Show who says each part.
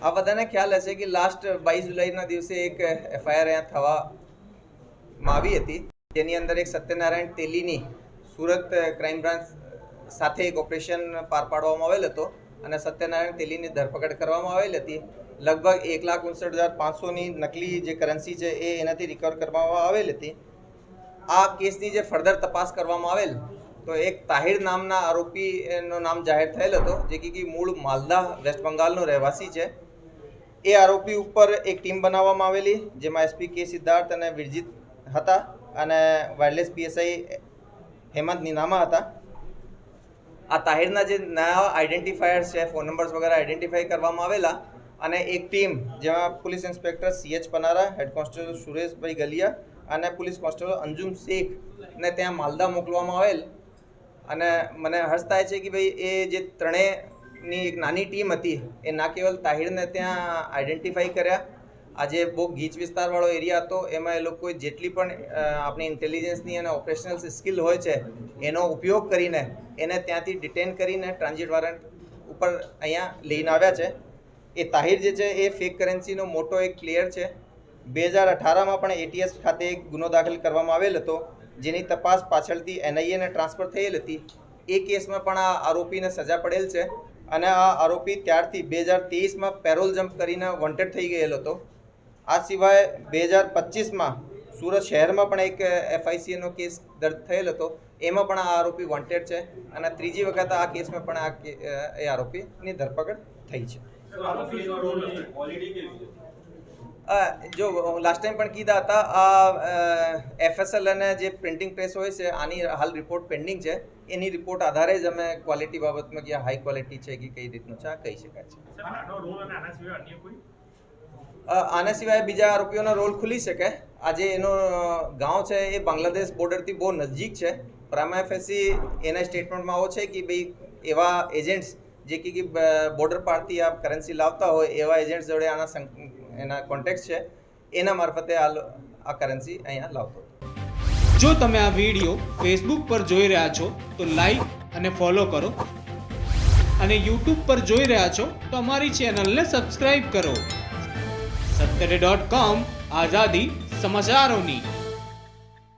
Speaker 1: આ બધાને ખ્યાલ હશે કે લાસ્ટ 22 જુલાઈના દિવસે એક એફઆઈઆર અહીંયા થવામાં આવી હતી, જેની અંદર એક સત્યનારાયણ તેલીની સુરત ક્રાઇમ બ્રાન્ચ સાથે એક ઓપરેશન પાર પાડવામાં આવેલ હતો અને સત્યનારાયણ તેલીની ધરપકડ કરવામાં આવેલ હતી. લગભગ 1,59,500ની નકલી જે કરન્સી છે એ એનાથી રિકવર કરવામાં આવેલ હતી. આ કેસની જે ફર્ધર તપાસ કરવામાં આવેલ તો એક તાહિર નામના આરોપીનું નામ જાહેર થયેલ હતો, જે કે મૂળ માલદા વેસ્ટ બંગાળનો રહેવાસી છે. એ આરોપી ઉપર એક ટીમ બનાવવામાં આવેલી, જેમાં એસપી કે સિદ્ધાર્થ અને વિરજીત હતા અને વાયરલેસ પીએસઆઈ હેમંત નીનામા હતા. આ તાહિરના જે નયા આઈડેન્ટિફાયર્સ છે, ફોન નંબર્સ વગેરે આઈડેન્ટિફાઈ કરવામાં આવેલા અને એક ટીમ જેમાં police inspector CH Panara, head constable Sureshbhai Galiya અને પોલીસ કોન્સ્ટેબલ અંજુમ શેખને ત્યાં માલદા મોકલવામાં આવેલ. અને મને હર્ષ થાય છે કે ભાઈ એ જે ત્રણેયની એક નાની ટીમ હતી એ ના કેવલ તાહિરને ત્યાં આઈડેન્ટિફાઈ કર્યા, આજે બહુ ગીચ વિસ્તારવાળો એરિયા હતો, એમાં એ લોકોએ જેટલી પણ આપણી ઇન્ટેલિજન્સની અને ઓપરેશનલ સ્કિલ હોય છે એનો ઉપયોગ કરીને એને ત્યાંથી ડિટેન કરીને ટ્રાન્ઝિટ વોરંટ ઉપર અહીંયા લઈને આવ્યા છે. એ તાહિર જે છે એ ફેક કરન્સીનો મોટો એક પ્લેયર છે. 2018માં પણ ATS ખાતે એક ગુનો દાખલ કરવામાં આવેલ હતો, જેની તપાસ પાછળથી NIAને ટ્રાન્સફર થયેલ હતી. એ કેસમાં પણ આ આરોપીને સજા પડેલ છે અને આ આરોપી ત્યારથી 2023માં પેરોલ જમ્પ કરીને વોન્ટેડ થઈ ગયેલો હતો. આ સિવાય 2025માં સુરત શહેરમાં પણ એક FICનો કેસ દર્જ થયેલ હતો, એમાં પણ આ આરોપી વોન્ટેડ છે અને ત્રીજી વખત આ કેસમાં પણ એ આરોપીની ધરપકડ થઈ છે. જો લાસ્ટ ટાઈમ પણ કીધા હતા, આ FSL અને જે પ્રિન્ટિંગ પ્રેસ હોય છે આની હાલ રિપોર્ટ પેન્ડિંગ છે. એની રિપોર્ટ આધારે જ અમે ક્વોલિટી બાબતમાં કે હાઈ ક્વોલિટી છે કે કઈ રીતનું છે આ કહી શકાય છે. આના સિવાય બીજા આરોપીઓનો રોલ ખુલી શકે. આજે એનો ગાંવ છે એ બાંગ્લાદેશ બોર્ડરથી બહુ નજીક છે. પ્રાઇમા ફેસી એના સ્ટેટમેન્ટમાં આવો છે કે ભાઈ એવા એજન્ટ્સ જે કે બોર્ડર પારથી આ કરન્સી લાવતા હોય એવા એજન્ટ્સ જોડે એના કોન્ટેક્ટ છે, એના મારફતે આ કરન્સી અહીંયા લાવતો.
Speaker 2: જો તમે આ વિડીયો ફેસબુક પર જોઈ રહ્યા છો તો લાઈક અને ફોલો કરો, અને યુટ્યુબ પર જોઈ રહ્યા છો તો અમારી ચેનલને સબસ્ક્રાઇબ કરો. સત્તરે.com આઝાદી સમાચારોની.